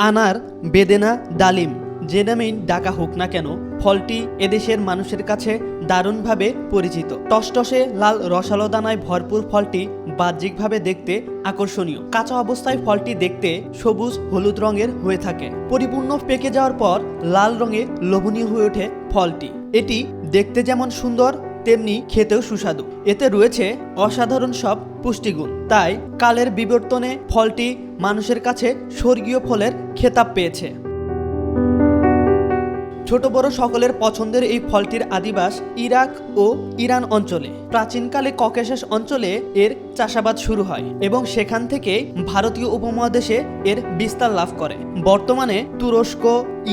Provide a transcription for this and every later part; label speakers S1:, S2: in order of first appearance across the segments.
S1: আনার, বেদেনা, ডালিম যে নামেই ডাকা হোক না কেন, ফলটি এদেশের মানুষের কাছে দারুণভাবে পরিচিত। টসটসে লাল রসালো দানায় ভরপুর ফলটি বাহ্যিকভাবে দেখতে আকর্ষণীয়। কাঁচা অবস্থায় ফলটি দেখতে সবুজ হলুদ রঙের হয়ে থাকে। পরিপূর্ণ পেকে যাওয়ার পর লাল রঙে লোভনীয় হয়ে ওঠে ফলটি। এটি দেখতে যেমন সুন্দর তেমনি খেতেও সুস্বাদু। এতে রয়েছে অসাধারণ সব পুষ্টিগুণ। তাই কালের বিবর্তনে ফলটি মানুষের কাছে স্বর্গীয় ফলের খেতাব পেয়েছে। ছোট বড় সকলের পছন্দের এই ফলটির আদিবাস ইরাক ও ইরান অঞ্চলে। প্রাচীনকালে ককেশাস অঞ্চলে এর চাষাবাদ শুরু হয় এবং সেখান থেকে ভারতীয় উপমহাদেশে এর বিস্তার লাভ করে। বর্তমানে তুরস্ক,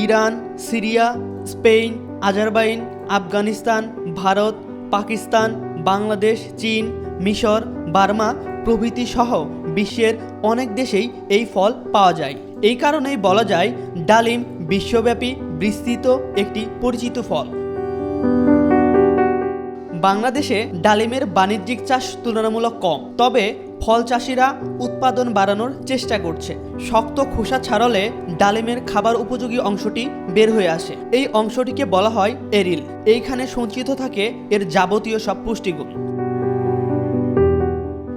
S1: Iran, Syria, Spain, Azerbaijan, Afghanistan, Bharat, Pakistan, Bangladesh, চীন, মিশর, বার্মা প্রভৃতি সহ বিশ্বের অনেক দেশেই এই ফল পাওয়া যায়। এই কারণেই বলা যায় ডালিম বিশ্বব্যাপী বিস্তৃত একটি পরিচিত ফল। বাংলাদেশে ডালিমের বাণিজ্যিক চাষ তুলনামূলক কম, তবে ফল চাষিরা উৎপাদন বাড়ানোর চেষ্টা করছে। শক্ত খোসা ছাড়ালে ডালিমের খাবার উপযোগী অংশটি বের হয়ে আসে। এই অংশটিকে বলা হয় এরিল। এইখানে সঞ্চিত থাকে এর যাবতীয় সব পুষ্টিগুণ।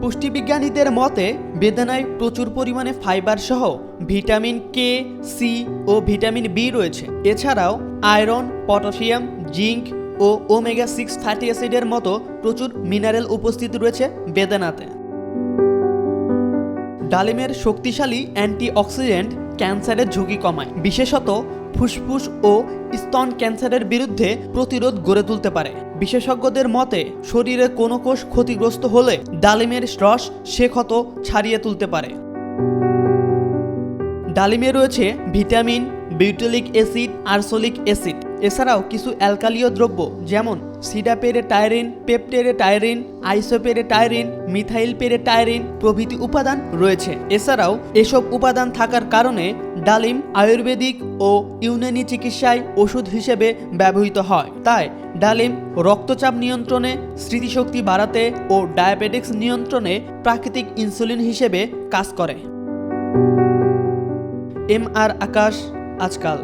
S1: পুষ্টিবিজ্ঞানীদের মতে বেদানায় প্রচুর পরিমাণে ফাইবার সহ ভিটামিন কে, সি ও ভিটামিন বি রয়েছে। এছাড়াও আয়রন, পটাশিয়াম, জিঙ্ক ও ওমেগা 6 ফ্যাটি অ্যাসিডের মতো প্রচুর মিনারেল উপস্থিত রয়েছে বেদানাতে। ডালিমের শক্তিশালী অ্যান্টিঅক্সিডেন্ট ক্যান্সারের ঝুঁকি কমায়, বিশেষত ফুসফুস ও স্তন ক্যান্সারের বিরুদ্ধে প্রতিরোধ গড়ে তুলতে পারে। বিশেষজ্ঞদের মতে শরীরের কোনো কোষ ক্ষতিগ্রস্ত হলে ডালিমের রস সে ক্ষত ছাড়িয়ে তুলতে পারে। ডালিমে রয়েছে ভিটামিন, বিউটিলিক অ্যাসিড, আরসোলিক অ্যাসিড। এছাড়াও কিছু অ্যালকালীয় দ্রব্য যেমন সিডাপেরেটাইরিন, পেপটেরেটাইরিন, আইসোপেরেটাইরিন, মিথাইলপেরেটাইরিন প্রভৃতি উপাদান রয়েছে। এছাড়াও এসব উপাদান থাকার কারণে ডালিম আয়ুর্বেদিক ও ইউনানি চিকিৎসায় ওষুধ হিসেবে ব্যবহৃত হয়। তাই ডালিম রক্তচাপ নিয়ন্ত্রণে, স্মৃতিশক্তি বাড়াতে ও ডায়াবেটিক্স নিয়ন্ত্রণে প্রাকৃতিক ইনসুলিন হিসেবে কাজ করে। এম আর আকাশ, আজকাল।